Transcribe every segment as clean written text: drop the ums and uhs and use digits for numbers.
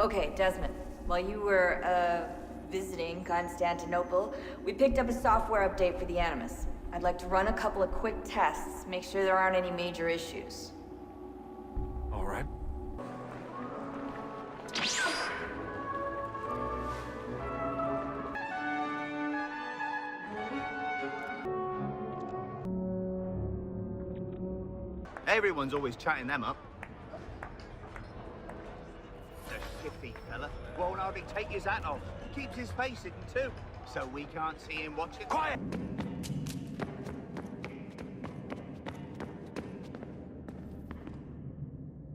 Okay, Desmond. While you were, visiting Constantinople, we picked up a software update for the Animus. I'd like to run a couple of quick tests, make sure there aren't any major issues. All right. Everyone's always chatting them up. The shifty fella won't hardly take his hat off. Keeps his face hidden too, so we can't see him watching. Quiet!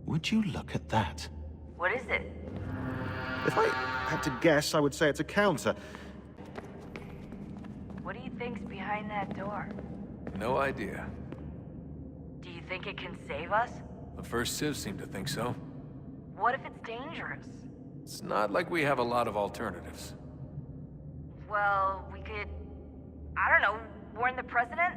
Would you look at that? What is it? If I had to guess, I would say it's a counter. What do you think's behind that door? No idea. Do you think it can save us? The first Civ seemed to think so. What if it's dangerous? It's not like we have a lot of alternatives. Well, we could... I don't know, warn the president?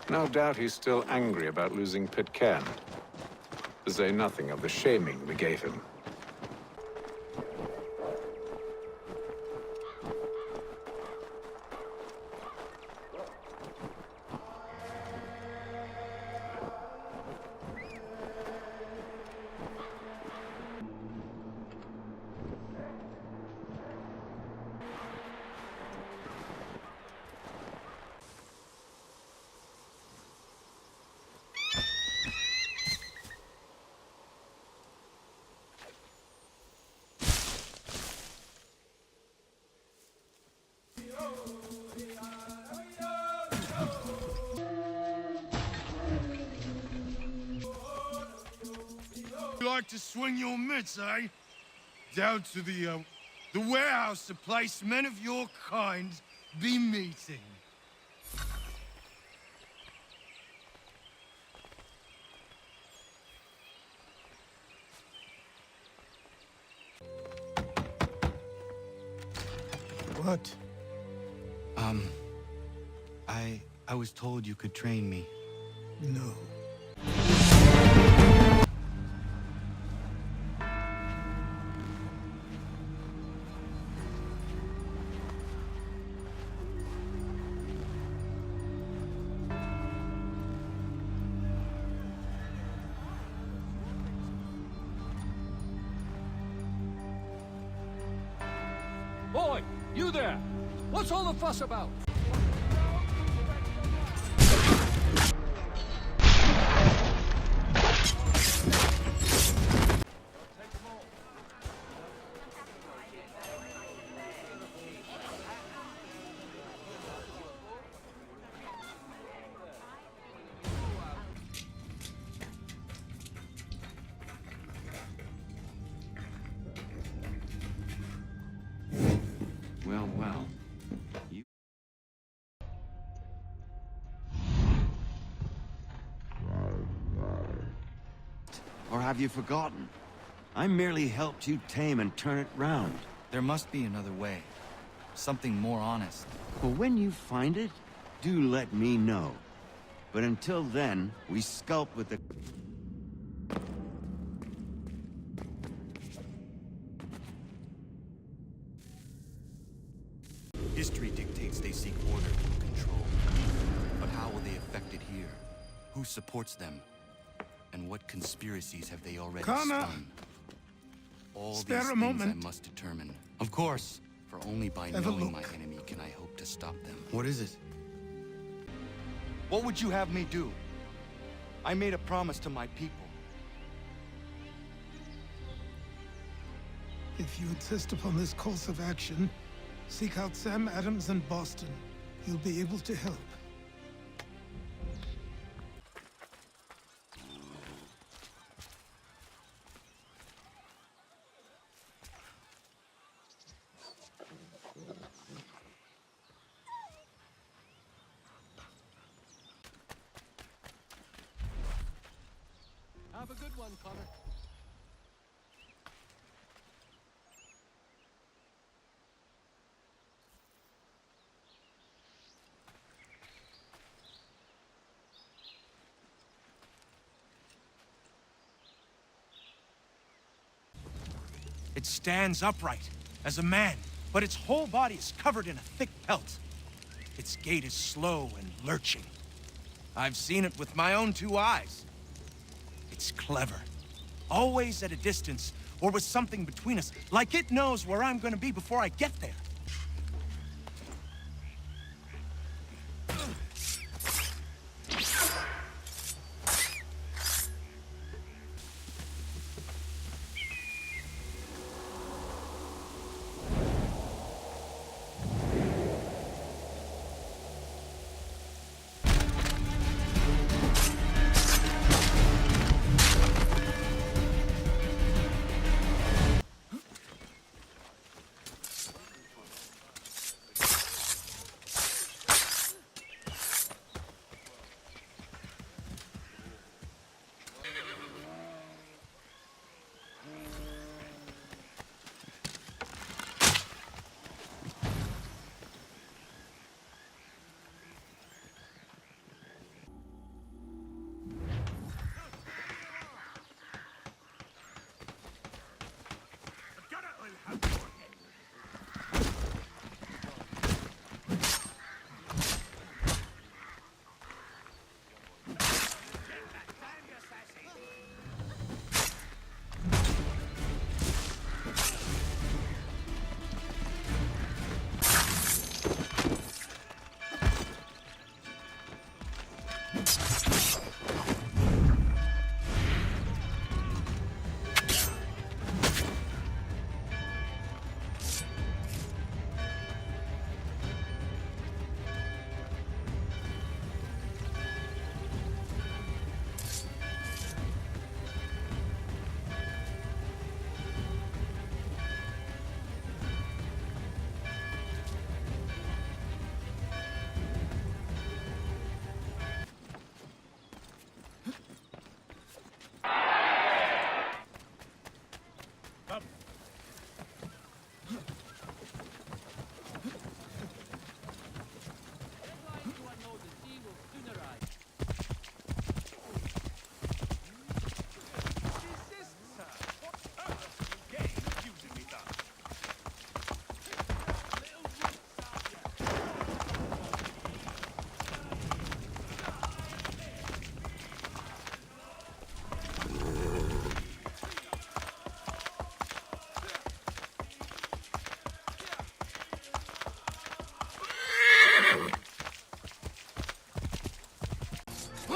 No doubt he's still angry about losing Pitcairn. To say nothing of the shaming we gave him. You like to swing your mitts, eh? Down to the warehouse, the place men of your kind be meeting. What? I was told you could train me. No. Boy, you there! What's all the fuss about? Well. Or have you forgotten? I merely helped you tame and turn it round. There must be another way. Something more honest. Well, when you find it, do let me know. But until then, we sculpt with the... History dictates they seek order and control. But how will they affect it here? Who supports them? And what conspiracies have they already Connor! spun? All Spare these a things moment. I must determine. Of course, for only by Have a knowing my look. enemy can I hope to stop them. What is it? What would you have me do? I made a promise to my people. If you insist upon this course of action, seek out Sam Adams in Boston. He'll be able to help. Have a good one, Connor. It stands upright, as a man, but its whole body is covered in a thick pelt. Its gait is slow and lurching. I've seen it with my own 2 eyes. It's clever. Always at a distance, or with something between us, like it knows where I'm gonna be before I get there.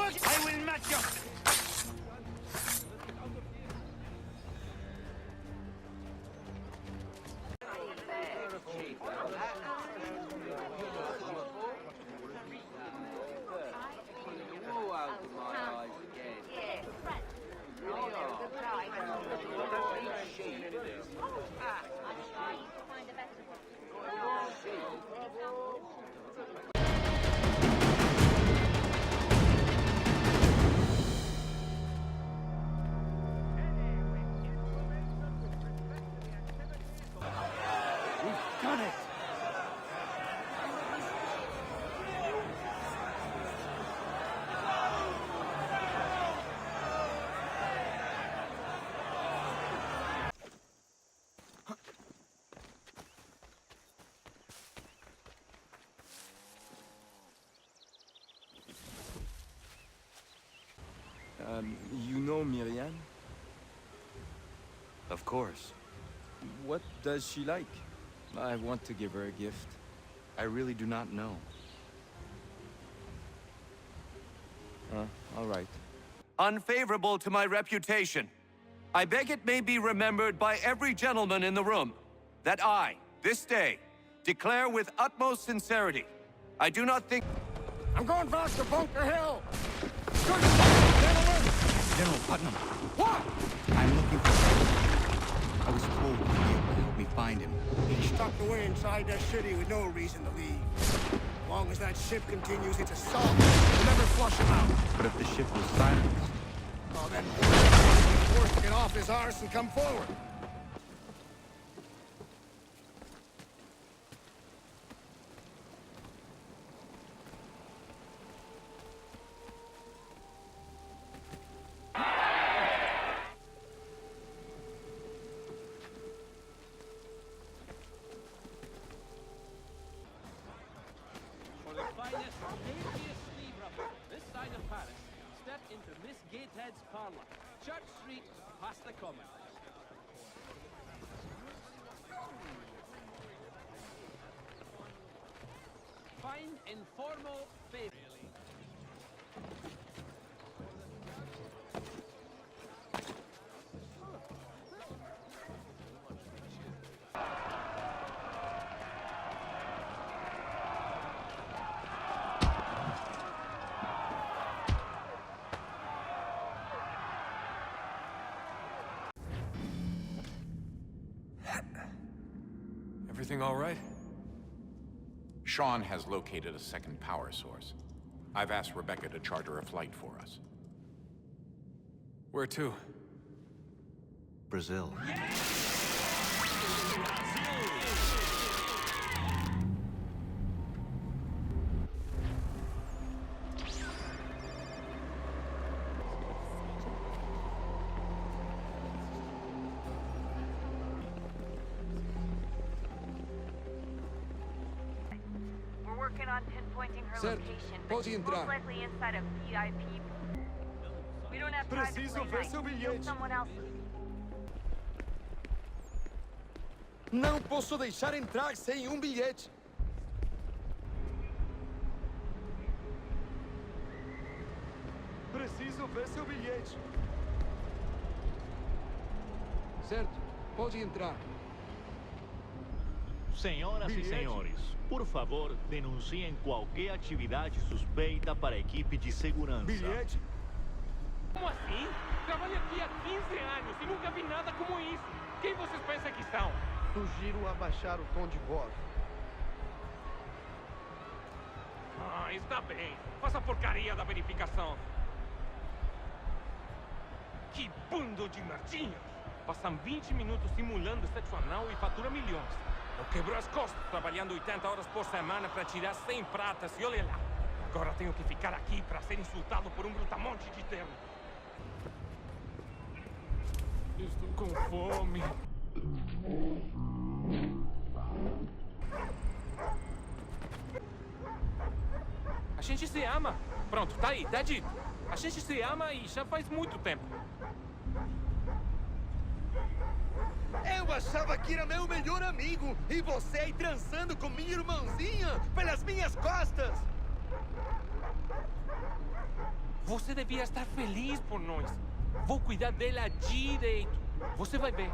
I will not just... You know Miriam? Of course. What does she like? I want to give her a gift. I really do not know. All right. Unfavorable to my reputation. I beg it may be remembered by every gentleman in the room that I, this day, declare with utmost sincerity, I do not think... I'm going back to Bunker Hill! General Putnam. What? I'm looking for... I was told you'd be able to help me find him. He's stuck away inside that city with no reason to leave. As long as that ship continues its assault, we'll never flush him out. But if the ship was silenced... Oh, then it's worth to get off his arse and come forward. Church Street, past the common. Fine, informal, faith. Everything all right? Sean has located a second power source. I've asked Rebecca to charter a flight for us. Where to? Brazil. We're working on pinpointing her Certo. location, Pode but she's entrar. most likely inside a VIP. We don't have time to Preciso play ver nice. seu Kill bilhete. someone else. Não posso deixar entrar sem bilhete. Preciso ver seu bilhete. Certo, pode entrar. Senhoras e senhores, por favor, denunciem qualquer atividade suspeita para a equipe de segurança. Bilhete? Como assim? Trabalho aqui há 15 anos e nunca vi nada como isso. Quem vocês pensam que são? Sugiro abaixar o tom de voz. Ah, está bem. Faça a porcaria da verificação. Que bando de merdinhos! Passam 20 minutos simulando sexo anal e fatura milhões. Eu quebro as costas trabalhando 80 horas por semana para tirar 100 pratas e olha lá. Agora tenho que ficar aqui para ser insultado por um brutamonte de terno. Estou com fome. A gente se ama. Pronto, tá aí, tá dito. A gente se ama e já faz muito tempo. Eu achava que era meu melhor amigo e você aí transando com minha irmãzinha pelas minhas costas. Você devia estar feliz por nós. Vou cuidar dela direito. Você vai ver.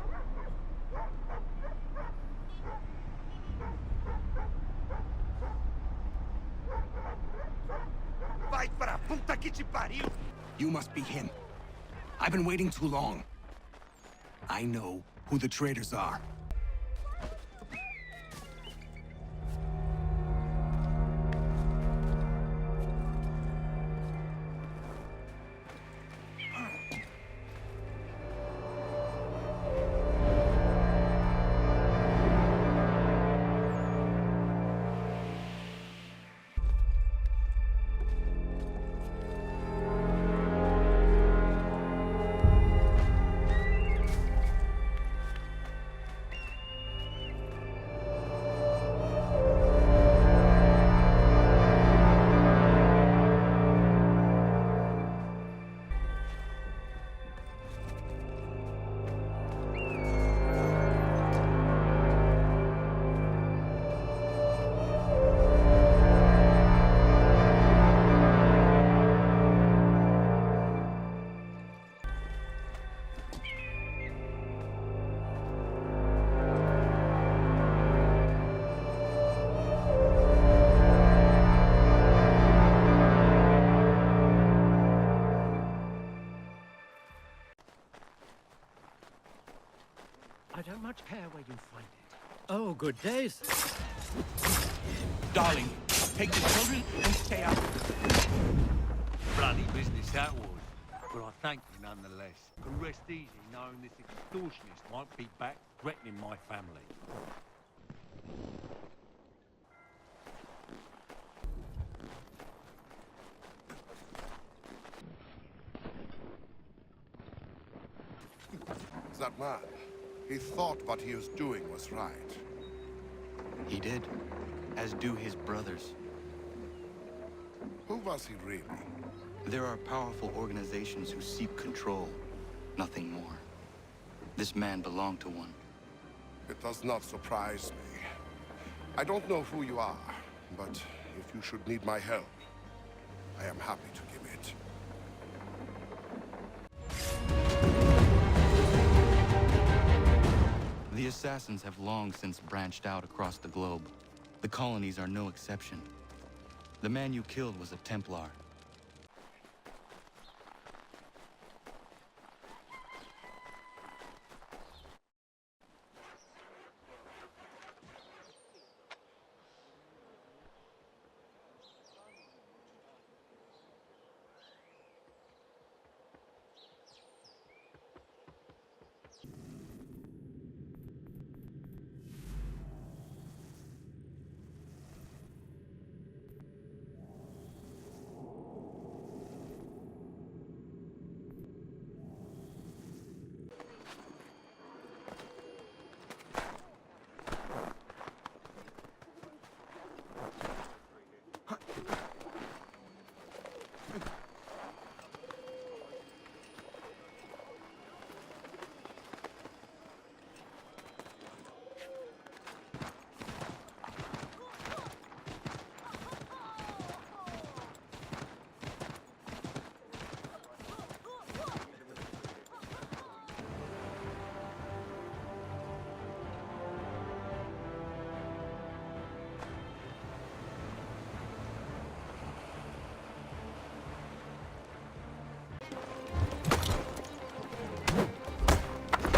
Vai pra puta que te pariu! You must be him. I've been waiting too long. I know who the traitors are. I don't much care where you find it. Oh, good days. Darling, take the children and stay out. Bloody business that was. But I thank you nonetheless. Can rest easy knowing this extortionist won't be back threatening my family. That man, he thought what he was doing was right. He did, as do his brothers. Who was he really? There are powerful organizations who seek control. nothing more. This man belonged to one. It does not surprise me. I don't know who you are, but if you should need my help, I am happy to give it. The assassins have long since branched out across the globe. The colonies are no exception. The man you killed was a Templar.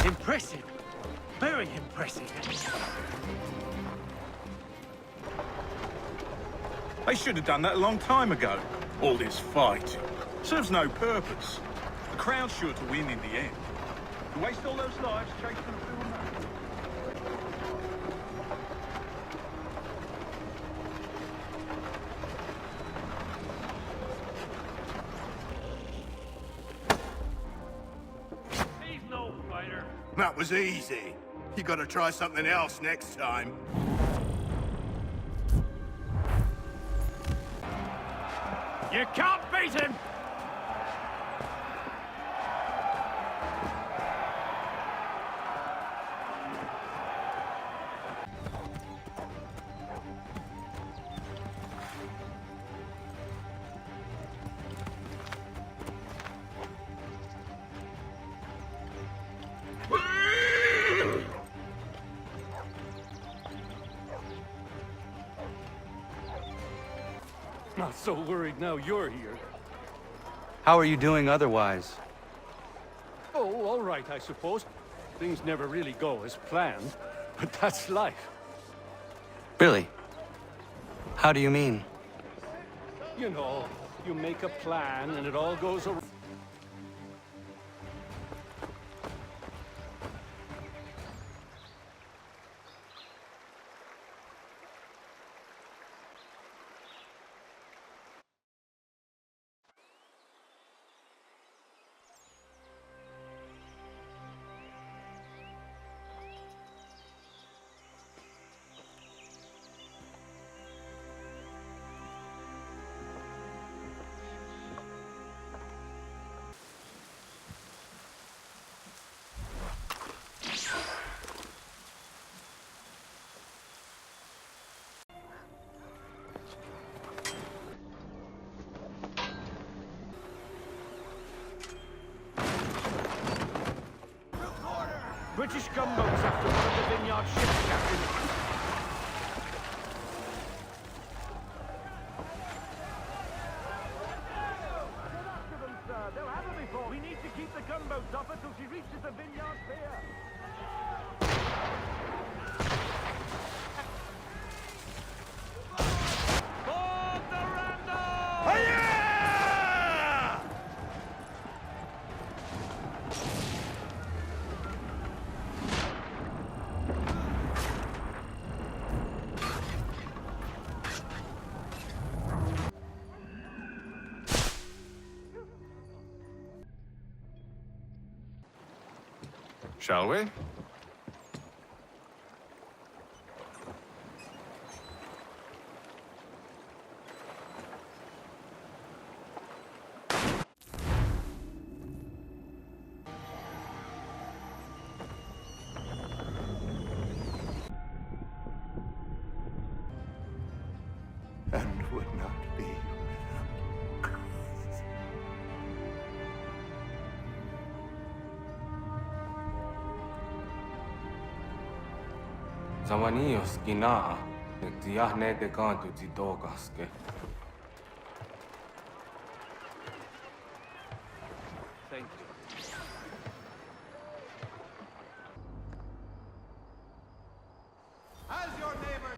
Impressive. Very impressive. They should have done that a long time ago. All this fighting serves no purpose. The crowd's sure to win in the end. To waste all those lives chasing them through a map. That was easy. You gotta try something else next time. You can't beat him! Not so worried now you're here. How are you doing otherwise? Oh, all right, I suppose. Things never really go as planned, but that's life. Really? How do you mean? You know, you make a plan and it all goes around. British gunboats after one of the Vineyard ships, Captain. They'll have her before. We need to keep the gunboats off until she reaches the Vineyard Pier. Board the Randall! Hiya! Shall we? Zawanios ginaa, netiahne de kantu tidogaske. Thank you. As your neighbor.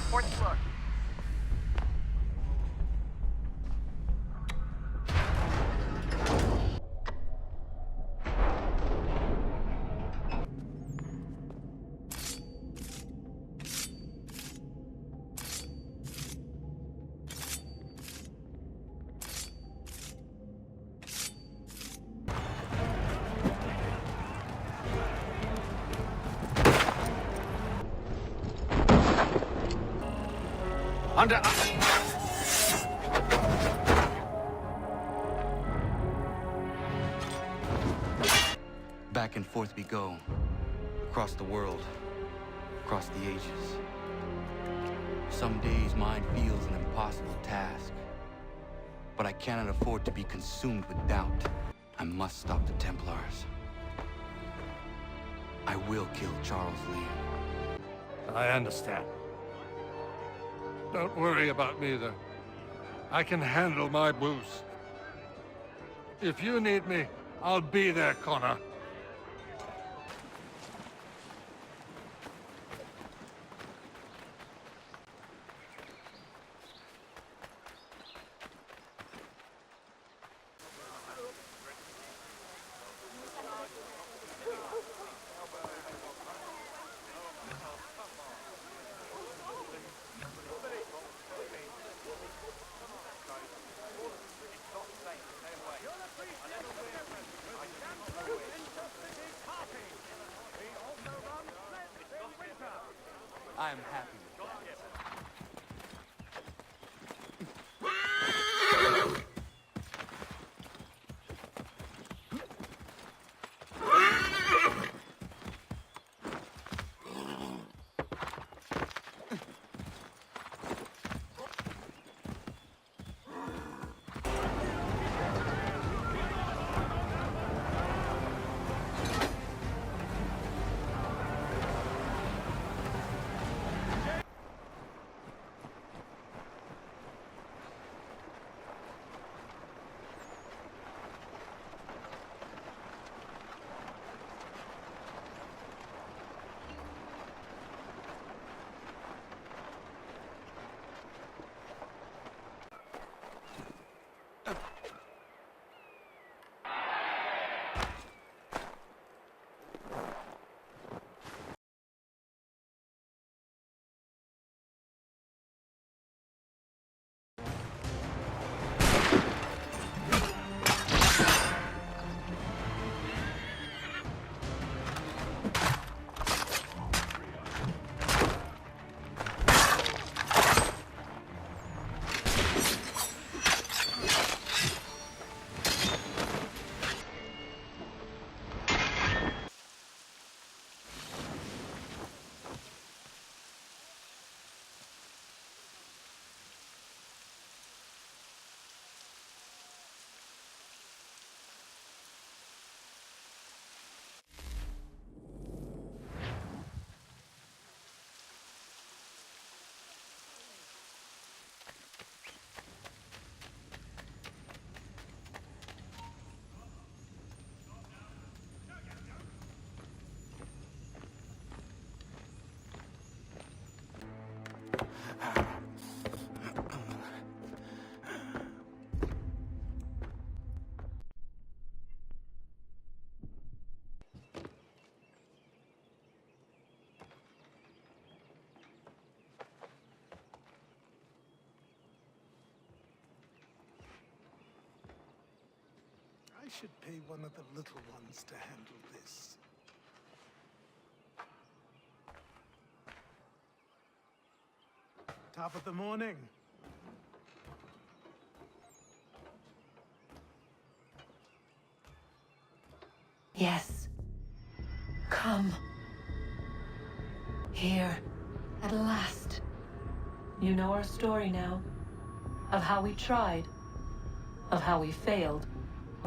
Fourth floor. Under. Back and forth we go. Across the world. Across the ages. Some days mine feels an impossible task. But I cannot afford to be consumed with doubt. I must stop the Templars. I will kill Charles Lee. I understand. Don't worry about me, though. I can handle my booze. If you need me, I'll be there, Connor. I am happy with that. I should pay one of the little ones to handle this. Top of the morning. Yes. Come. Here. At last. You know our story now. Of how we tried. Of how we failed.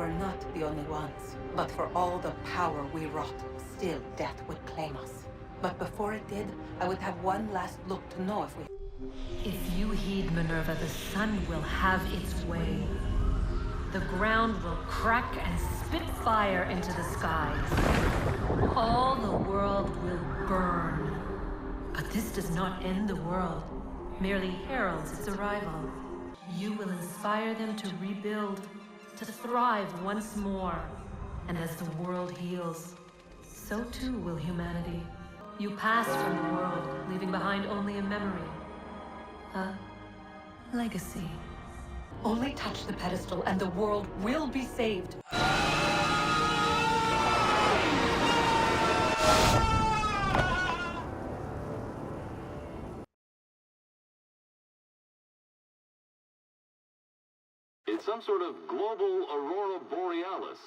We're not the only ones. But for all the power we wrought, still death would claim us. But before it did, I would have one last look to know if we... If you heed Minerva, the sun will have its way. The ground will crack and spit fire into the skies. All the world will burn. But this does not end the world, merely heralds its arrival. You will inspire them to rebuild, to thrive once more. And as the world heals, so too will humanity. You pass from the world, leaving behind only a memory. A legacy. Only touch the pedestal and the world will be saved. It's some sort of global aurora borealis.